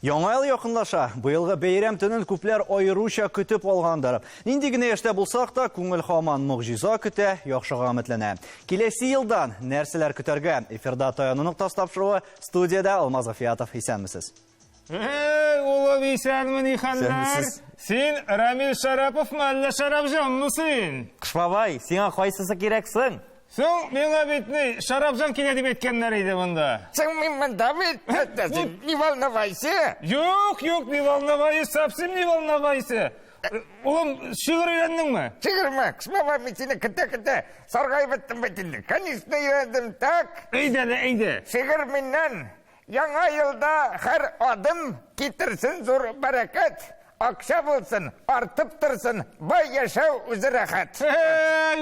Яңа ел якынлаша, быелгы бәйрәм төнен күпләр аеруча көтеп алгандар. Нинди генә яшьтә булсак та, күңел һаман могҗиза көтә, яхшыга өметләнә. Киләсе елдан нәрсәләр көтәргә? Эфирда Таянының тастапшыруы, студияда Алмаз Гафиятов. Исәнмесез? Улы исәнмени хәлләр? Син Рамил Шараповмы, әллә Шарапҗанмысың? Кышбабай, сиңа кайсысы кирәксең? Соң, миңа бит Шарапҗан килә дип әйткәннәр иде монда. Сен мен Давид, не волновайся. Юк, не волновайся, совсем не волновайся. Улым, шигырь өйрәндеңме? Шигырьме, кысмаба мен сені кіте, сарғай біттім бітінді. Конечно, өйрәндім, так. Әйдә. Шигырь меннән, яңа елда һәр адым китерсін зор бәрәкәт. Акша булсын, артып тұрсын, бай яшау үзі рәхәт.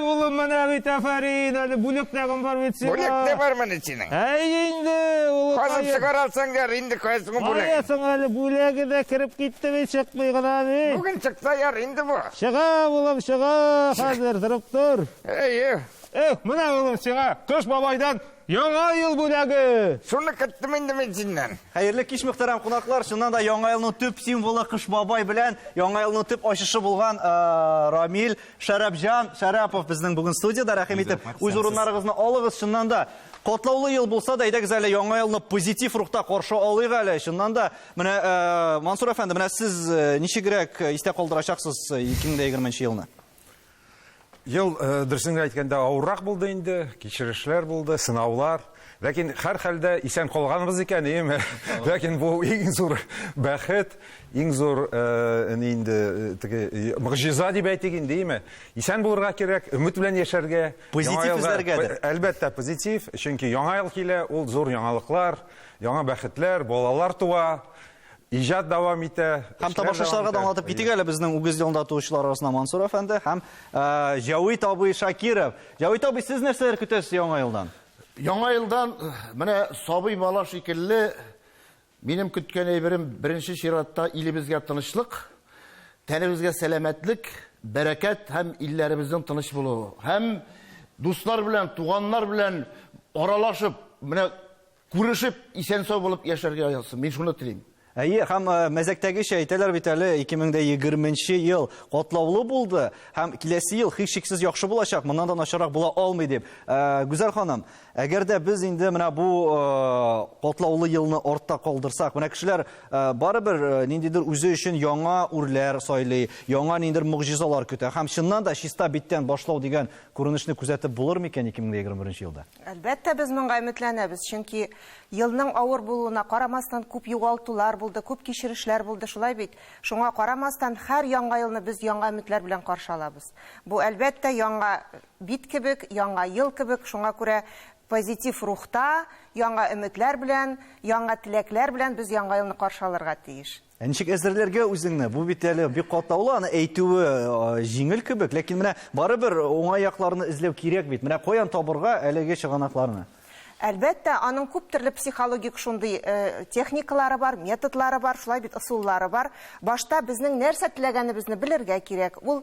Улым, менә бит афарин, әлі бүлек тәгім бар бит сиңа. Бүлек не бар мене сенің? Инде, улым. Қазып шығар алсаңдар, инде қойсың бүлек. Қаясың әлі, бүлегі де кіріп кетті бе, шықпай ғана. Бүгін шықса яр, инде бұ. Шыға, улым, шыға, қазір тұрып тұр. Мына улым, сиңа, Кыш бабайдан яңа ел бүләге. Шуны күттім инде мен сеннән. Хәерле кич, мөхтәрәм кунаклар. Шуннан да яңа елның төп символы Кыш бабай белән яңа елның төп ачышы булган Рамил Шарапов безнең бүген студияда. Рәхим итеп, үз урыннарыгызны алыгыз. Шуннан да котлаулы ел булса да, әйдәгез әле яңа елны позитив рухта каршы алыйк әле. Шуннан да менә Мансур әфәнде, менә сез ничегрәк истә калдырачаксыз 2020 елны? Ел дөресен әйткәндә авыррак булды инде, кичерешләр булды, сынаулар. Ләкин һәр хәлдә исән калганбыз икән, әйеме? Ләкин бу иң зур бәхет, иң зур инде могҗиза дип әйтик инде, әйеме? Исән булырга кирәк, өмет белән яшәргә. Позитив эзләргәдер. Әлбәттә позитив, чөнки яңа ел килә, ул зур яңалыклар, яңа бәхетләр, балалар туа. İcad devam ite. Һәм тамашачыларга да аңлатып китик әле безнең үгез елында туучылар арасында Мансур әфәнде һәм Җавит абый Шакиров. Җавит абый, сез нәрсәләр көтәсез яңа елдан? Яңа елдан менә сабый бала шикелле минем көткән әйберем беренче чиратта илебезгә тынычлык, тәнебезгә сәламәтлек, бәрәкәт һәм илләребезнең тыныч булуы. Һәм дуслар белән, туганнар белән аралашып, менә күрешеп, исән-сау булып яшәргә язсын. Мин шуны телим. Әйе, һәм мәзәктәгечә әйтәләр бит әле 2020 ел катлаулы булды һәм киләсе ел һичшиксез яхшы булачак, моннан да начаррак була алмый дип. Гүзәл ханым, әгәр дә без инде менә бу катлаулы елны артта калдырсак, менә кешеләр барыбер ниндидер үзе өчен яңа үрләр сайлый, яңа ниндидер могҗизалар көтә һәм чыннан да чиста биттән башлау дигән күренешне күзәтеп булыр микән 2021 елда? Әлбәттә, без моңа өметләнәбез, чөнки елның авыр булуына карамастан күп югалтулар булды, күп кичерешләр булды, шулай бит. Шуңа карамастан һәр яңа елны без яңа өметләр белән каршы алабыз. Бу әлбәттә яңа бит кебек, яңа ел кебек, шуңа күрә позитив рухта, яңа өметләр белән, яңа теләкләр белән без яңа елны каршы алырга тиеш. Ничек әзерләргә үзеңне? Бу бит әле бик катлаулы, аны әйтүе җиңел кебек, ләкин менә барыбер уңай якларны эзләү кирәк бит. Менә каян табырга әлеге чыганакларны? Әлбәттә, аның күп төрле психологик шундый техникалары бар, методлары бар, шулай бит ысуллары бар. Башта безнең нәрсә теләгәнебезне белергә кирәк. Ул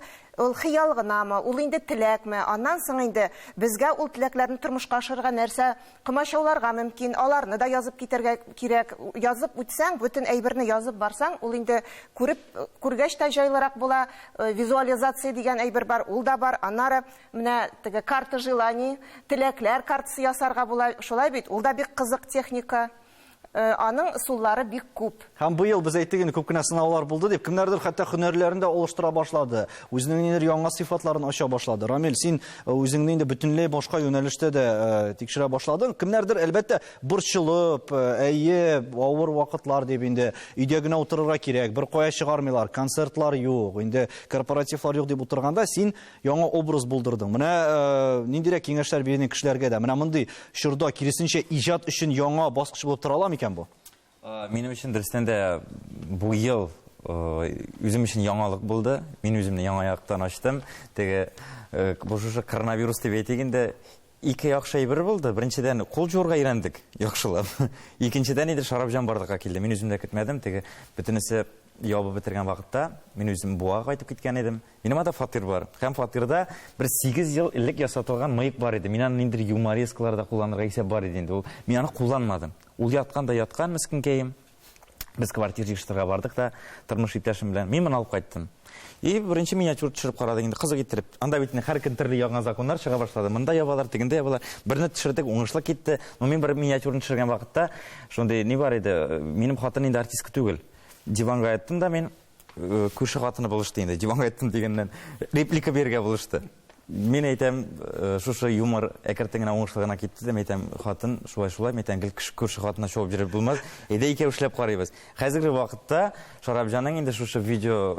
хыял гынамы, ул инде теләкме? Аннан соң инде безгә ул теләкләрне тормышка ашырга нәрсә кымачауларга мөмкин, аларны да язып китәргә кирәк. Язып үтсәң, бүтән әйберне язып барсаң, ул инде күргәч тә җайлырак була. Визуализация дигән әйбер бар, ул да бар. Аннары менә теге карта желаний, теләкләр картасы ясарга була. Шулай бит, ул да бик кызык техника. Аның ысуллары бик күп. Һәм быел без әйттек инде, күп кенә сынаулар булды дип, кемнәрдер хәтта һөнәрләрен дә олыштыра башлады. Үзенең нидер яңа сыйфатларын ача башлады. Рамил, син үзеңне инде бөтенләй башка юнәлештә дә тикшерә башладың. Кемнәрдер әлбәттә борчылып, әйе, авыр вакытлар дип инде өйдә генә утырырга кирәк, бер кая чыгармыйлар, концертлар юк, инде корпоративлар юк дип утырганда, син яңа образ булдырдың. Менә ниндирәк киңәшләр биргән кешеләргә дә, менә мондый чорда киресенчә иҗат өчен яңа баскыч булып тора аламы? Минем өчен дөрестән дә бу ел үзем өчен яңалык булды. Мин үземне яңа яктан ачтым. Теге бу коронавирус дип әйтгәндә ике яхшы әйбер булды. Беренчедән кул җуырга өйрәндек, яхшылап. Икенчедән инде Шарапҗан барлыкка килде. Мин үзем дә көтмәдем. Теге бөтенесе ябып бетергән вакытта мин үзем буага кайтып киткән идем. Минем да фатир бар. Һәм фатирда бер 8 ел элек ясатылган мыек бар иде. Мин аны ниндер юморескаларда кулланырга исәп бар иде инде. Мин аны кулланмадым. Ул яткан да яткан мискинкәем. Біз квартира жиғыштырға бардық та, тұрмыш иптәшім білән, мен мұны алып қайттым. И бірінші миниатюр түсіріп қарады, енді қызық еттіріп. Анда бетіне әркін түрлі яңа закондар шыға башлады. Мында ябалар, тегінде ябалар. Біріні түсірдік, оңышлық кетті. Но мен бір миниатюрын түсірген вақытта, шондай не бар еді, менің хатын енді артистка түгел. Диванға айттым да мен, көрші хатыны бұлышты енді. Диванға айттым дегеннен реплика берге бұлышты. Мен айтам, шушы юмор әкіртіңіне оңышлығына кетті де, мен айтам, хатын шулай-шулай, мен айтам, көрші хатына шоып жүріп болмаз, еде еке үшлеп қарайбыз. Қазіргі вақытта Шарапжанның енді шушы видео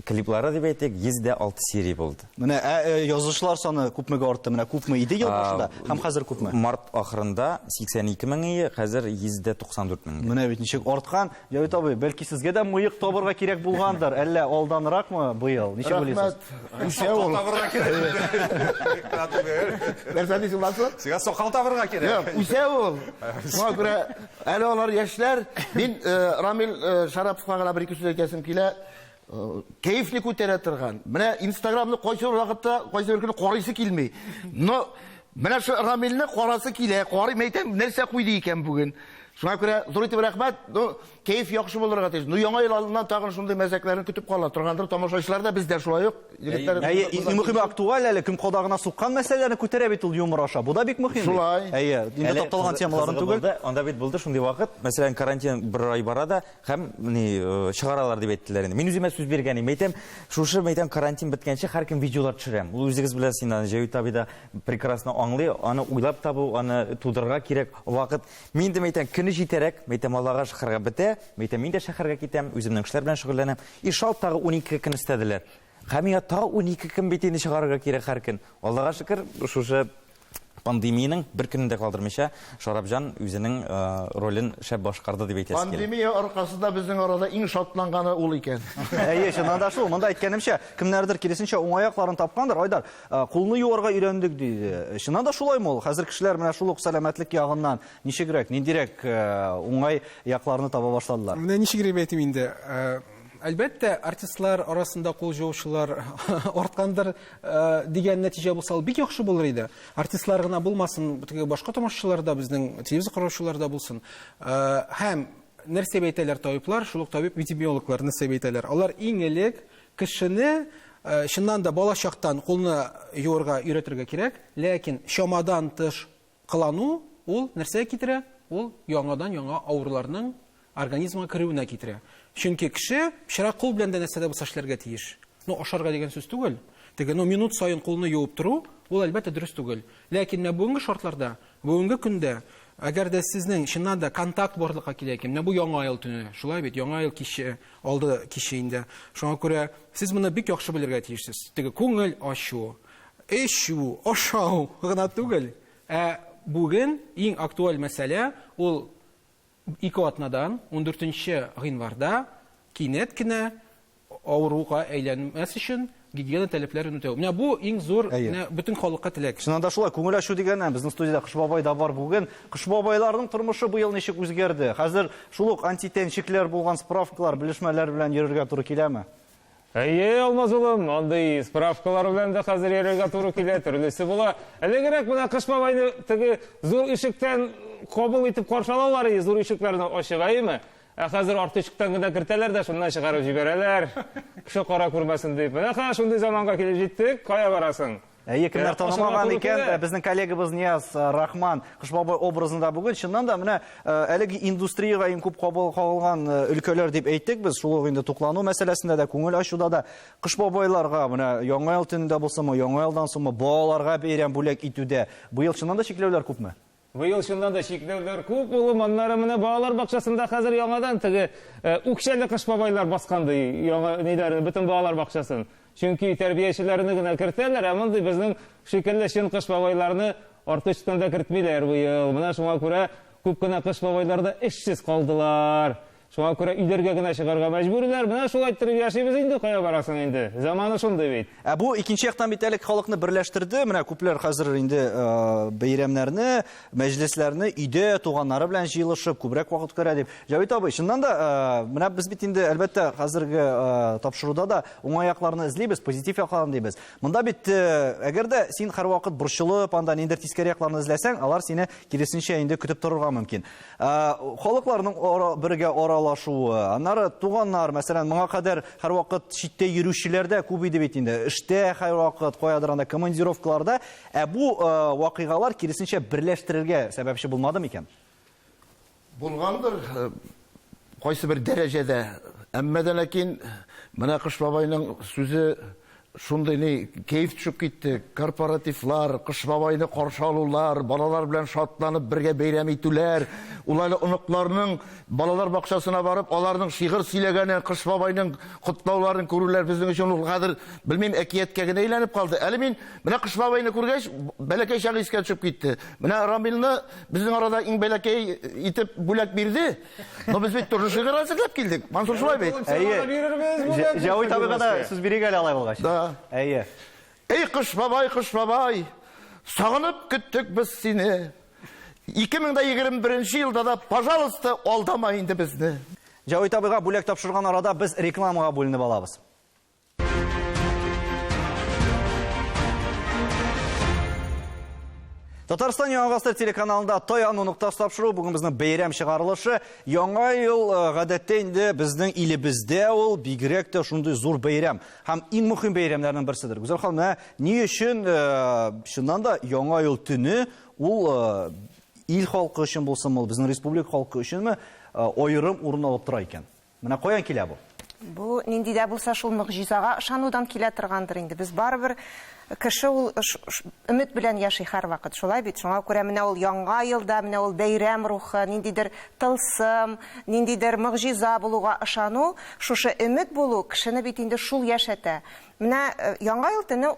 клиплары деп айтек, 6 серия болды. Менә язучылар саны күпмегә артты? Менә күпме иде ел башында? Һәм хәзер күпме? Март ахырында 82 мең ие, хәзер 94 мең. Менә бит ничек арткан? Җавит абый, бәлки сезгә дә мыек табырга кирәк булгандыр, әллә алданракмы быел? Ничек уйлыйсыз? Нәрсә дисең ласы? Сиңа соқал табырға керек. Үсә ул. Шуңа күрә әле алар яшьләр, мин Рамил Шараповка гына бер-ике сүз әйтәсем килә. Кәефне күтәрә торган. Менә Инстаграмны кайсы вакытта, кайсы бер көнне карыйсы килми. Но менә шу Рамилне карасы килә. Карый мәйтәм, нәрсә куйды икән бүген. Шуңа күрә зур итеп рәхмәт. Кәеф яхшы булырга тиеш. Яңа ел алдыннан тагын шундый мәзәкләрне көтеп кала торгандыр. Тамашачылар да бездә шулай ук. Мөһим актуаль әле кем кодагына суккан мәсьәләләрне күтәрә бит ул юмор аша. Бу да бик мөһим. Шулай. Инде тапталган темаларын түгел. Анда бит булды шундый вакыт, мәсәлән, карантин бер ай барада, һәм чыгаралар дип әйттеләр инде. Мин үземә сүз биргәнем, әйтәм, шушы мәйтәм карантин биткәнче һәркем видеолар төшерәм. Ул үзегез беләсез инде, Җавит абый да прекрасно аңлый, аны уйлап табу, аны тудырга кирәк вакыт. Мин дә мәйтәм, көне җитәрәк, мәйтәм, Аллага шәһәргә бетә, мәйтәм, мин дә шәһәргә китәм, үземнең эшләр белән шөгыльләнәм. И шал тагы 12 көн истәделәр. Хәмия тагы 12 көн бит инде чыгарырга кирәк һәр көн. Аллага шөкер, шушы пандемияның бер көнендә калдырмыйча Шарапҗан үзенең ролен шәп башкарды дип әйтәсе килә. Пандемия аркасында безнең арада иң шатланганы ул икән. Шуннан да шул, монда әйткәнемчә, кемнәрдер киресенчә уңаякларын тапкандыр, Айдар. Кулны юарга өйрәндек диде. Шуннан да шулаймы ул? Хәзер кешеләр менә шул ук сәламәтлек ягыннан ничегрәк, ниндирәк уңай якларны таба башладылар? Менә ничегрәк әйтим инде. Әлбәттә, артистлар арасында кул җыучылар арткандыр дигән нәтиҗә булса, бик яхшы булыр иде. Артистлар гына булмасын, башка тамашачылар да, безнең телевизор караучылар да булсын. Һәм нәрсә әйтәләр табиблар, шул ук табиб эпидемиологлар нәрсә әйтәләр? Алар иң элек кешене чыннан да бала чактан кулны юарга өйрәтергә кирәк, ләкин шамадан тыш кылану ул нәрсә китерә? Ул яңадан яңа авыруларның организмга керүенә китерә. Чөнки кеше пычрак кул белән дә нәрсәдә булса эшләргә тиеш. Ашарга дигән сүз түгел. Теге минут саен кулны юып тору, ул әлбәттә дөрес түгел. Ләкин бүгенге шартларда, бүгенге көндә, әгәр дә сезнең чыннан да контакт барлыкка килә икән, бу яңа ел төне, шулай бит, яңа ел кичә, алды кичә инде. Шуңа күрә сез моны бик яхшы белергә тиешсез. Теге күңел ачу, эчү, ашау гына түгел. Бүген иң актуаль мәсьәлә ул 2 атнадан 14 гыйнварда кинәт кенә авыруга әйләнмәс өчен гигиена таләпләрен үтәү. Менә бу иң зур бөтен халыкка теләк. Шуннан да шулай, күңел ачу дигәннән безнең студиядә Кыш бабай да бар бүген. Кыш бабайларның тормышы быел ничек үзгәрде? Хәзер шул ук антитенчикләр булган справкалар, белешмәләр белән йөрергә туры киләме? Алмаз улым, андый справкалар белән дә хәзер йөрергә туры килә, төрлесе була. Элегрәк менә Кыш бабайны теге зур ишектән кабул итеп каршылаулар, зур ишекләрне ачып әйме? Хәзер арты ишектән генә кертәләр дә, шуннан чыгарып җибәрәләр. Кеше кара күрмәсен дип. Менә шундый заманга килеп җиттек, кая барасың? Кемнәр танымаган икән, безнең коллегабыз Нияз Рахман Кыш бабай образында бүген чыннан да менә әлеге индустриягә иң күп кабул кылган өлкәләр дип әйттек без. Шул ук инде туклану мәсьәләсендә дә, күңел ачуда да Кыш бабайларга менә яңа ел төнендә булсамы, яңа елдан соңмы балаларга бәйрәм бүләк итүдә быел чыннан да чикләүләр күпме? Быел чыннан да чикләүләр күп, улым, аннары менә балалар бакчасында хәзер яңадан теге үкчәле Кыш бабайлар басканды, яңа ниләрне, бөтен балалар бакчасын. Чөнки тәрбиячеләрне генә кертәләр, ә монда безнең шикелле чын Кыш бабайларны арты ишектән дә кертмиләр быел. Менә шуңа күрә күп кенә Кыш бабайларда эшсез калдылар. Шуңа күрә өйләргә генә чыгарга мәҗбүрләр. Менә шулай итеп яшибез инде, кая барасың инде? Заманы шундый бит. Бу икенче яктан бит әле халыкны берләштерде. Менә күпләр хәзер инде бәйрәмнәрне, мәҗлесләрне өйдә туганнары белән җыелышып, күбрәк вакыт күрә дип. Җавит абый, чыннан да менә без бит инде әлбәттә хәзерге тапшыруда да уңай якларны эзлибез, позитив якларын дибез. Монда бит әгәр дә син һәрвакыт борчылып, анда ниндер тискәре якларны эзләсәң, алар сине киресенчә инде көтеп торырга мөмкин. Халыкларның бергә аралашуы, аннары туганнар, мәсәлән, моңа кадәр һәрвакыт читтә йөрүчеләр дә күп иде бит инде. Эштә һәрвакыт, каядыр анда командировкаларда. Бу вакыйгалар киресенчә берләштерергә сәбәпче булмадымы икән? Булгандыр, кайсы бер дәрәҗәдә. Әмма дә ләкин менә Кыш бабайның сүзе шундый кәйф төшеп китте. Корпоративлар, Кыш бабайны каршы алулар, балалар белән шатланып бергә бәйрәм итүләр, улайлы оныкларның балалар бакчасына барып, аларның шигырь сөйләгәнен, Кыш бабайның котлауларын күрүләр безнең өчен ул хәзер белмим әкияткә генә әйләнеп калды. Әле мин менә Кыш бабайны күргәч, бәләкәй чагы искә төшеп китте. Менә Рамилны безнең арада иң бәләкәй итеп бүләк бирде. Но без бит тоже шигырь әзерләп килдек. Мансур шулай бит. Җавит абыйга да сүз бирик әле алай булгач. Әйе. Эй Кыш бабай, сагынып көттек без сине. 2021 елда да, пожалуйста, алдама инде безне. Җавит абыйга бүләк тапшырган арада без рекламага бүленеп алабыз. Татарстан Яңагастыр телеканалында Таяну нуктасы тапшыру бүген безнең бәйрәм чыгарылышы. Яңа ел гадәттә инде безнең илебездә ул бигрәк тә шундый зур бәйрәм һәм иң мөһим бәйрәмнәрнең берседер. Гүзәл ханым, ни өчен чыннан да Яңа ел төне ул ил халкы өчен булсымы, безнең республика халкы өченме аерым урын алып тора икән? Менә каян килә бу? Бу нинди дә булса шул мөгъҗизага ышанудан килә торгандыр инде. Без барыбер кеше ул өмет белән яши һәр вакыт. Шулай бит. Шуңа күрә менә ул яңа елда, менә ул бәйрәм рухы, ниндидер тылсым, ниндидер мөгъҗиза булуга ышану, шушы өмет булу кешене бит инде шул яшәтә. Менә яңа ел төне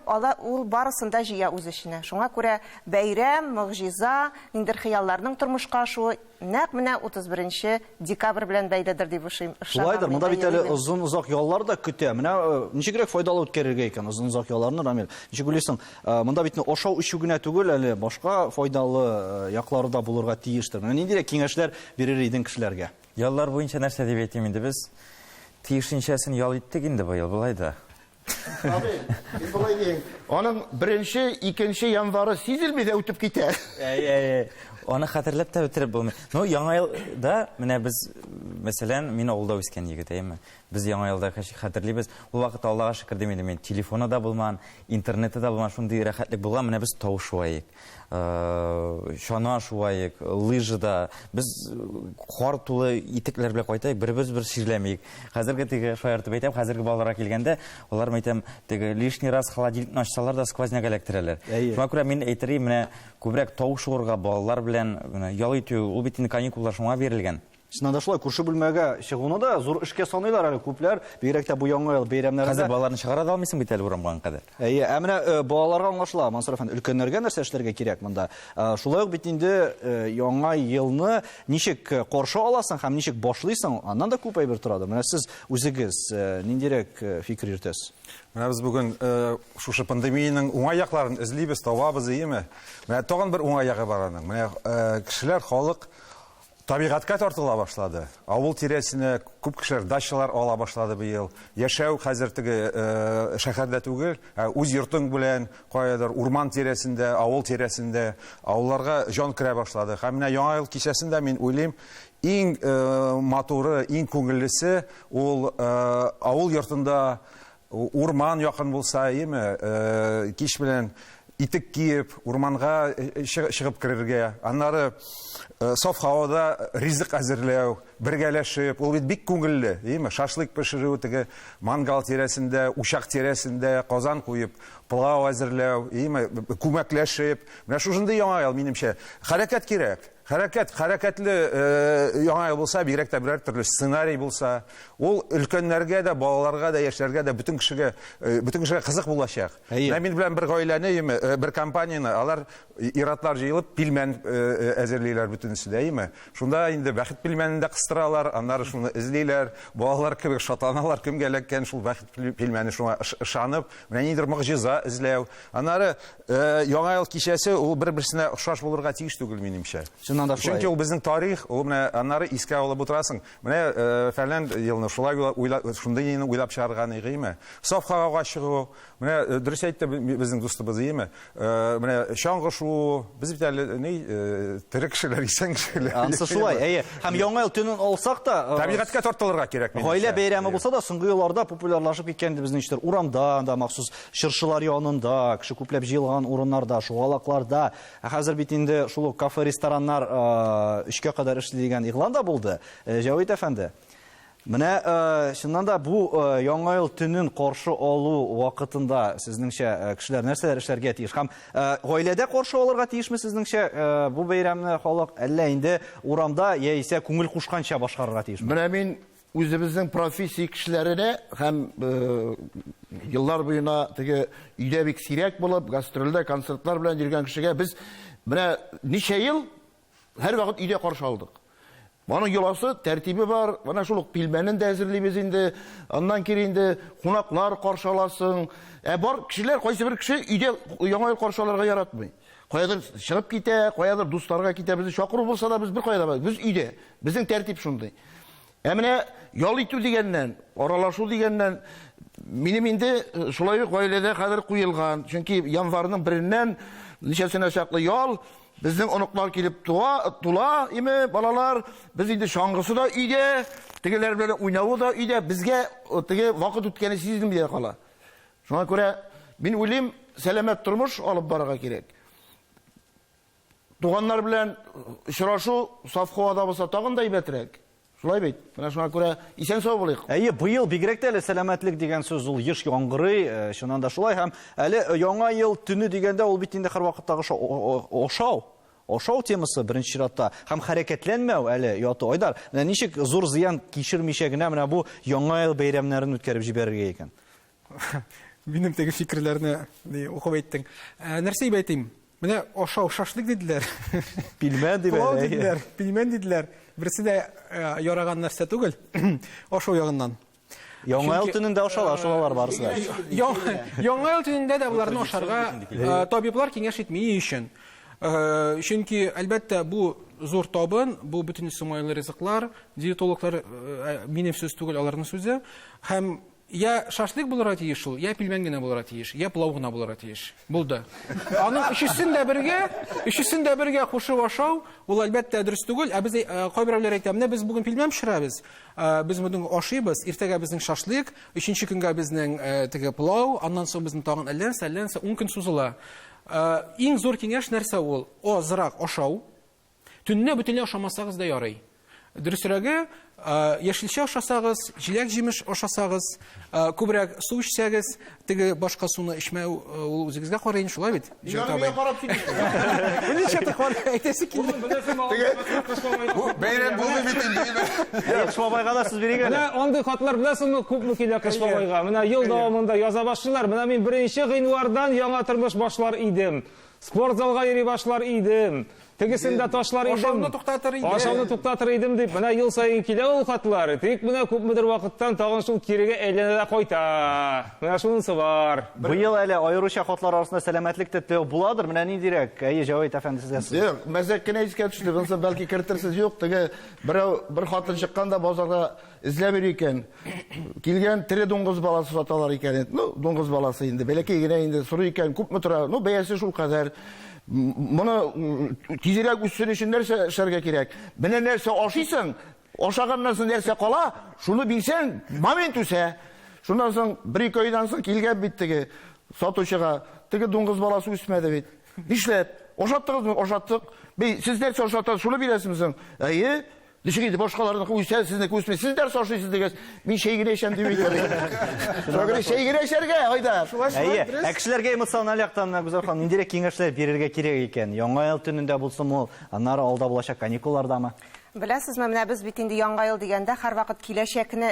ул барысында җыя үз эченә. Шуңа күрә бәйрәм, мөгъҗиза, ниндидер хыялларның тормышка ашуы нәкъ менә 31 декабрь белән бәйледер дип ышанам. Шулайдыр, монда бит әле озын-озак яллар да көтә. Менә ничегрәк файдалы үткәрергә икән озын-озак ялларны, Рамил? Ничек уйлыйсың? Монда бит ашау-ичү генә түгел, әле башка файдалы яклары да булырга тиештер. Менә ниндирәк киңәшләр бирер идең кешеләргә? Яллар буенча нәрсә дип әйтим инде без? Тиешенчәсен ял иттек инде бу ел, булай да. Abi, bulay diyeyim. Onun birinci, ikinci yanvarı сизелмей дә үтеп китә. Аны хәтерләп тә үтереп булмый. Ну, яңа елда менә без, мәсәлән, мин авылда үскән егет, әйме. Біз яңа елда хәтерлибез. Ул вакыт Аллага шөкер демәдем, мен телефоны да булман, интернеты да булман, шундый рәхәтлек булган, менә без тау шуайык. Шана шуайык, лыжыда, без кар тулы итекләр белән кайтайык, бер-бер ширләмәйек. Хәзерге теге шаяртып әйтәм, хәзерге балаларга килгәндә, алар әйтәм, теге лишний раз холодильникны ачсалар да сквозняк эләктерәләр. Шуңа күрә мин әйтерим, менә күбрәк тау шуырга балалар белән ял итү, ул бит инде каникуллар шуңа бирелгән. Чыннан да шулай, күрше бүлмәгә чыгуны да зур эшкә саныйлар әле күпләр, бигрәк тә бу яңа ел бәйрәмнәрендә. Хәзер балаларны чыгара да алмыйсың бит әле урамган кадәр. Менә балаларга аңлашыла, Мансур әфәнде, өлкәннәргә нәрсә эшләргә кирәк монда? Шулай ук бит инде яңа елны ничек каршы аласың һәм ничек башлыйсың, аннан да күп әйбер торады. Менә сез үзегез ниндирәк фикер йөртәсез? Менә без бүген шушы пандемияның уңай якларын эзлибез, табабыз, әйеме? Менә тагын бер уңай ягы бар аның. Менә кешеләр, халык табигатька тартыла башлады. Авыл тирәсенә күп кешеләр дачалар ала башлады бу ел. Яшәү хәзер теге шәһәрдә түгел, үз йортың белән каядыр урман тирәсендә, авыл тирәсендә, авылларга җан керә башлады. Һәм менә яңа ел кичәсендә мин уйлыйм, иң матуры, иң күңеллесе ул авыл йортында урман якын булса, әйеме, кич белән итек киеп, урманга чыгып керергә. Аннары саф һавада ризык әзерләү, бергәләшеп, ул бит бик күңелле, әйеме? Шашлык пешерү, теге мангал тирәсендә, учак тирәсендә казан куеп, пылау әзерләү, әйеме? Күмәкләшеп. Менә шушындый яңа ел минемчә. Хәрәкәт кирәк. Хәрәкәтле яңа ел булса, бигрәк тә берәр төрле сценарий булса, ул өлкәннәргә дә, балаларга да, яшьләргә дә бөтен кешегә кызык булачак. Менә мин белән бер гаиләне, бер компанияны, алар иратлар җыелып пилмән әзерлиләр бөтенесе дә, әйеме? Шунда инде бәхет пилмәнен дә кыстыралар, аннары шуны эзлиләр, балалар кебек шатланалар, кемгә эләккән шул бәхет пилмәне шуңа ышанып, менә нидер мөгъҗиза эзләү. Аннары яңа ел кичәсе ул бер-берсенә охшаш булырга тиеш түгел минемчә. Чыннан да шулай. Чөнки ул безнең тарих, ул менә аннары искә алып утырасың. Менә фәлән елны шулай шундый елны уйлап чыгарган игеме? Сафхага чыгу, менә дөрес әйтте безнең дустыбыз иеме? Менә чаңгы шу, без бит әле ни терек кешеләр, исән кешеләр. Ансы шулай. Әйе, һәм яңа ел төнен алсак та, Табигатькә тартылырга кирәк. гаилә бәйрәме булса да, соңгы елларда популярлашып киткән безнең иштер. Урамда да, махсус чыршылар янында, кеше күпләп җыелган урыннарда, шугалакларда. Хәзер бит инде шул кафе, рестораннар 3-кә кадәр эшли дигән игълан да булды. Җавит әфәнде. Менә чыннан да бу яңа ел төнен каршы алу вакытында сезнеңчә кешеләр нәрсәләр эшләргә тиеш? Һәм гаиләдә каршы алырга тиешме сезнеңчә бу бәйрәмне халык, әллә инде урамда яисә күңел кушканча башкарырга тиешме? Менә мин үзебезнең профессия кешеләренә һәм еллар буена теге өйдә бик сирәк булып, гастрольдә, концертлар белән йөргән кешегә без менә ничә ел һәр вакыт өйдә каршы алдык. Аның йоласы, тәртибе бар, менә шул ук пилмәнен дә әзерлибез инде, аннан кире инде кунаклар каршы аласың. Бар кешеләр, кайсы бер кеше өйдә яңа ел каршы алырга яратмый. Каядыр чыгып китә, каядыр дусларга китә, безне чакыру булса да без бер кайда без өйдә. Безнең тәртип шундый. Менә ял итү дигәннән, аралашу дигәннән минем инде шулай ук гаиләдә хәзер куелган. Чөнки январның 1-ннән ничәсенә чаклы ял, безнең оныклар килеп тула, име балалар, без инде шаңгысы да өйдә, тегеләр белән уйнавы да өйдә, безгә теге вакыт үткәне сизелми дә кала. Шуңа күрә мин уйлыйм, сәламәт тормыш алып барырга кирәк. Туганнар белән очрашу саф һавада булса тагын да әйбәтрәк. Шулай бит. Менә шуңа күрә исән сау булыйк. Әйе, быел бигрәк тә сәламәтлек дигән сүз ул еш яңгырый, чыннан да шулай. Һәм әле яңа ел төне дигәндә ул бит инде һәр вакыттагы ашау темасы беренче чиратта. Һәм хәрәкәтләнмәү әле яты. Айдар, менә ничек зур зыян кичермичә генә менә бу яңа ел бәйрәмнәрен үткәреп җибәрергә икән? Минем теге фикерләрне укып әйттең. Нәрсә әйтим? Менә ашау, шашлык диделәр. Пилмән диләр. Пилмән диделәр. Берсе дә яраган нәрсә түгел. Ашау ягыннан. Яңа ел төнендә ашалар барысы да. Яңа ел төнендә дә буларны ашарга табиблар киңәш итми өчен. Чөнки әлбәттә бу зур табын, бу бөтен сумайлы ризыклар, диетологлар минем сүз түгел, аларның сүзе. Һәм я шашлык булырга тиеш ул, я пилмән генә булырга тиеш, я пылау гына булырга тиеш. Булды. Аның өчесен дә бергә кушып ашау, ул әлбәттә дөрес түгел. Без кайберләр әйтә, менә без бүген пилмән пешерәбез. Без бүген ашыйбыз, иртәгә безнең шашлык, 3нче көнгә безнең теге пылау, аннан соң безнең тагын әлләнсә 10 көн сузыла. Иң зур киңәш нәрсә ул? Азрак ашау. Төнне бөтенләй ашамасагыз да ярый. Дөресрәге, яшелчә ашасагыз, җиләк җимеш ашасагыз, күбрәк су эчсәгез, теге башка суны эчмәү ул үзегезгә карый инде, шулай бит? Ярымга карап китте. Ничә тәкъвар әйтәсе килде. Бәйрәм булды бит инде. Кыш бабайга да сүз бирик әле. Менә андый хатлар беләсеңме, күпме килә Кыш бабайга. Менә ел дәвамында яза башлыйлар. Менә мин 1 гыйнвардан яңа тормыш башлар идем. Спорт залга йөри башлар идем. Тегесендә ташлар идем. Ашауны туктатыр идем дип, менә ел сайын килә ул хатлар. Тик менә күпмедер вакыттан тагын шул кирегә әйләнә дә кайта. Менә шунысы бар. Быел әле аеруча хатлар арасында сәламәтлек тәтлеү буладыр. Менә ни дирәк? Әйе, Җавит әфәнде сезгә. Мәзәк кенә искә төште. Булса бәлки кертирсез юк. Теге бер хатын чыкканда базарга эзләп йөри икән. Килгән тере дуңгыз баласы саталар икән. Дуңгыз баласы инде. Бәләкәй генә инде сорый икән. Күпме тора? Бәясе шул кадәр. Моны тизрәк үссен өчен нәрсә эшләргә кирәк? Менә нәрсә ашыйсың, ашаганнан соң нәрсә кала, шуны бирсәң, момент үсә. Шуннан соң 1-2 айдан соң килгән бит теге сатучыга, теге дуңгыз баласы үсмәде бит. Нишләп? Ашаттыгызмы? Ашаттык. Сез нәрсә ашаттыгыз, шуны бирәсезме? Әйе. Ничек инде башкаларның үсә, сезне күсмәй. Сез нәрсә ашыйсыз дигән, мин шәй генә эчәм дип әйтәләр. Шуңа шәй генә эчәргә, Айдар. Әйе, кешеләргә эмоциональ яктан Гүзәл ханым, ниндирәк киңәшләр бирергә кирәк икән? Яңа ел төнендә булсын ул, аннары алда булачак каникуллардамы? Беләсезме, менә без бит инде яңа ел дигәндә һәрвакыт киләчәкне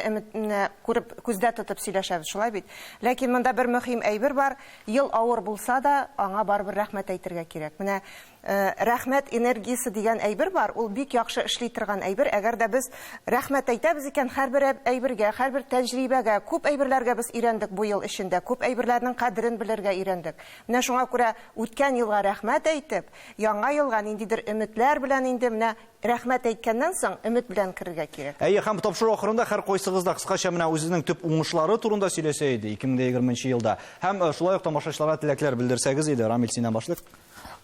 күреп күздә тотып сөйләшәбез, шулай бит. Ләкин монда бер мөһим әйбер бар. Ел авыр булса да, аңа барыбер рәхмәт әйтергә кирәк. Менә рәхмәт энергиясы дигән әйбер бар, ул бик яхшы эшли торган әйбер. Әгәр дә без рәхмәт әйтәбез икән һәрбер әйбергә, һәрбер тәҗрибәгә, күп әйберләргә без өйрәндек бу ел эчендә, күп әйберләрнең кадерен белергә өйрәндек. Менә шуңа күрә үткән елга рәхмәт әйтеп, яңа елга ниндидер өметләр белән инде менә рәхмәт әйткәннән соң өмет белән керергә кирәк. Әйе, һәм тапшыру ахырында һәр кайсыгыз да кыскача менә үзенең төп уңышлары турында сөйләсә иде 2020 елда. Һәм шулай ук тамашачыларга теләкләр белдерсәгез иде. Рамил, синнән башлыйк.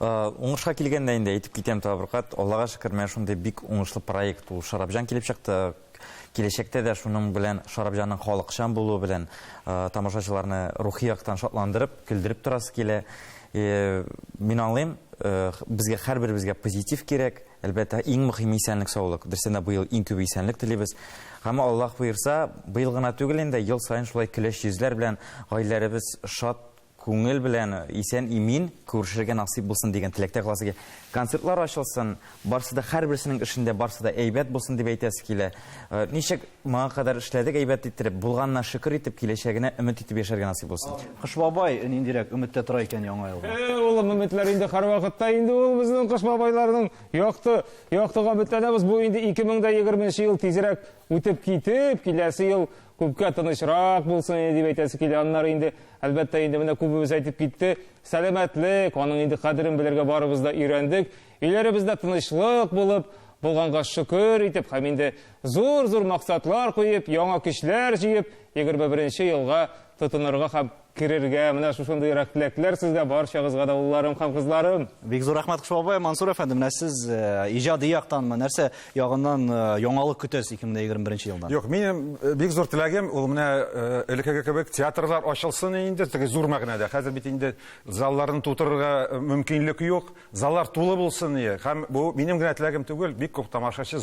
Уңышка килгәндә инде әйтеп китәм табыркат. Аллага шөкер, менә шундый бик уңышлы проект ул Шарабҗан килеп чыкты. Киләчәктә дә шуның белән Шарабҗанның халыкчан булуы белән тамашачыларны рухи яктан шатландырып, көлдереп торасы килә. Мин аңлыйм, безгә һәрберебезгә позитив кирәк. Әлбәттә, иң мөһим исәнлек, саулык. Дөрестән дә бу ел иң күп исәнлек телибез. Һәм Аллаһ буйырса, быел гына түгел инде, ел саен шулай көләч йөзләр белән гаиләләребез шат күңел белән исән имин күрешергә насыйп булсын дигән теләктә каласы. Концертлар ачылсын, барсы да һәрберсенең эшендә барсы да әйбәт булсын дип әйтәсе килә. Ничек моңа кадәр эшләдек, әйбәт иттереп, булганына шөкер итеп, киләчәгенә өмет итеп яшәргә насыйп булсын. Кыш бабай ниндирәк өметтә тора икән яңа елга? Улым, өметләр инде һәрвакытта инде ул безнең Кыш бабайларның яктыга бетләнәбез. Бу инде 2020 ел тизрәк үтеп китеп, киләсе ел күпкә тынычрак булсын дип әйтәсе килә. Аннары инде әлбәттә инде менә күбебез әйтеп китте. Сәламәтлек, аның инде кадерен белергә барыбыз да өйрәндек. Өйләребездә тынычлык булып, булганга шөкер итеп, һәм инде зур максатлар куеп, яңа көчләр җыеп, 21 елга тотынырга һәм кирергә. Менә шушындый теләкләр сезгә, барчагызга да, улларым һәм кызларым. Бик зур рәхмәт, Кыш бабай. Мансур әфәнде, менә сез иҗади яктанмы, нәрсә ягыннан яңалык көтәсез 2021 елдан? Юк, минем бик зур теләгем ул менә элеккеге кебек театрлар ачылсын инде, теге зур мәгънәдә. Хәзер бит инде залларын тутырырга мөмкинлек юк. Заллар тулы булсын ие. Һәм бу минем генә теләгем түгел, бик күп тамашачы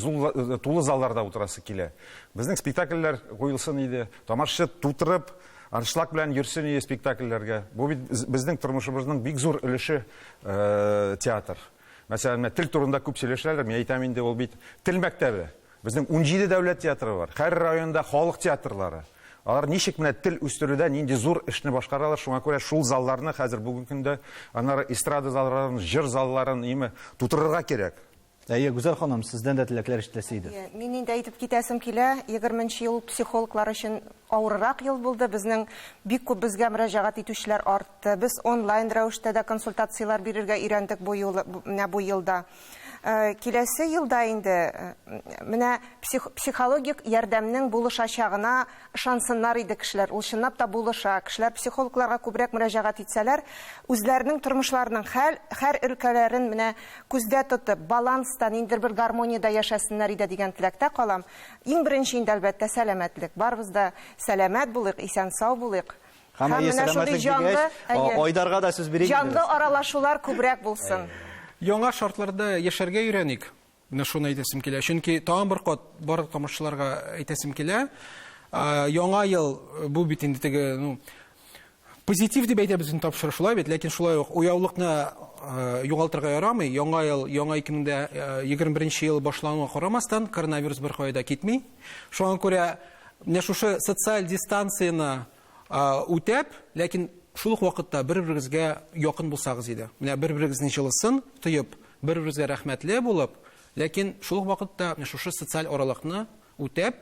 тулы залларда утырасы килә. Безнең спектакльләр куелсын иде. Тамашачы тутырып, аншлаг белән йөрсен ие спектакльләргә. Бу бит безнең тормышыбызның бик зур өлеше театр. Мәсәлән, тел турында күп сөйләшәләр, мин әйтәм инде, ул бит тел мәктәбе. Безнең 17 дәүләт театры бар. Һәр районда халык театрлары. Алар ничек менә тел үстерүдә нинди зур эшне башкаралар, шуңа күрә шул залларны хәзер бүгенге көндә аннары эстрада залларын, җыр залларын тутырырга кирәк. Әйе, Гүзәл ханым, сездән дә теләкләр ишетәсе иде. Мин инде әйтеп китәсем килә, 20 ел психологлар өчен авыррак ел булды. Безнең бик күп безгә мөрәҗәгать итүчеләр артты. Без онлайн рәвештә дә консультациялар бирергә өйрәндек бу елда. Киләсе елда инде менә психологик ярдәмнең булышачагына ышансыннар иде кешеләр. Ул чынлап та булыша. Кешеләр психологларга күбрәк мөрәҗәгать итсәләр, үзләренең тормышларының һәр өлкәләрен менә күздә тотып, баланста, ниндидер бер гармониядә яшәсеннәр иде дигән теләктә калам. Иң беренче инде әлбәттә сәламәтлек. Барыбыз да сәламәт булыйк, исән сау булыйк. Һәм әйе, сәламәтлек дигәч, Айдарга да сүз бирик. Җанлы аралашулар күбрәк булсын. Яңа шартларда яшәргә өйрәник. Менә шуны әйтәсем килә. Чөнки тагын бер кат барлык тамашачыларга әйтәсем килә. Яңа ел бу бит инде теге, позитив дип әйтәбез инде тапшырыш шулай бит, ләкин шулай ук уяулыкны югалтырга ярамый. Яңа ел, яңа 2021 ел башлануга карамастан коронавирус бер кайда китми. Шуңа күрә менә шушы социаль дистанцияны үтәп, ләкин шул ук вакытта бер-берегезгә якын булсагыз иде. Менә бер-берегезне җылысын тоеп, бер-берегезгә рәхмәтле булып, ләкин шул ук вакытта шушы социаль аралыкны үтәп,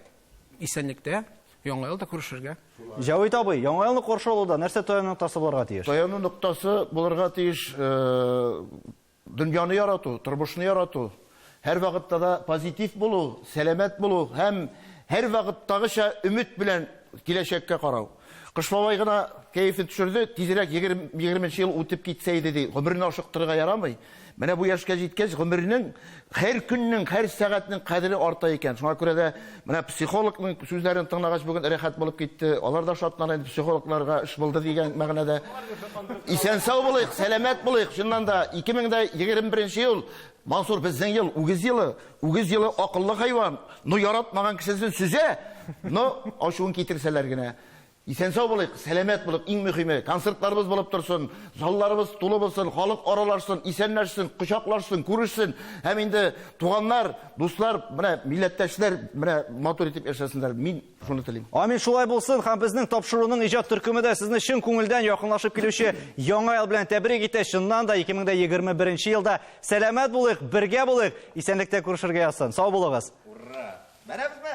исәнлектә яңа елда күрешергә. Җавит абый, яңа елны каршы алуда нәрсә таяну ноктасы булырга тиеш? Таяну ноктасы булырга тиеш дөньяны ярату, тормышны ярату. Һәр вакытта да позитив булу, сәламәт булу һәм һәр вакыттагыча өмет белән киләчәккә карау. Кыш бабай гына кәефе төшерде, тизрәк 20 ел үтеп китсә иде ди. Гомерне ашыктырырга ярамый. Менә бу яшькә җиткәч, гомернең һәр көннең, һәр сәгатьнең кадере арта икән. Шуңа күрә дә менә психологның сүзләрен тыңлагач бүген рәхәт булып китте. Алар да шатлана, психологларга эш булды дигән мәгънәдә. Исән сау булыйк, сәламәт булыйк. Шуннан да 2021 ел Мансур, безнең ел үгез елы акыллы хайван. Ну яратмаган кешесен сүзә. Ну ашуын китерсәләр генә. исән сау булыйк, сәламәт булыйк, иң мөһиме. Концертларыбыз булып торсын, залларыбыз тулы булсын, халык аралашсын, исәнләшсен, кочаклашсын, күрешсен. Һәм инде туганнар, дуслар, менә милләттәшләр, менә матур итеп яшәсеннәр. Мин шуны телим. Амин, шулай булсын. Һәм безнең тапшыруның иҗат төркеме дә сезне чын күңелдән якынлашып килүче яңа ел белән тәбрик итә. Шуннан да 2021 елда сәламәт булыйк, бергә булыйк, исәнлектә күрешергә язсын. Сау булыгыз. Менә безме?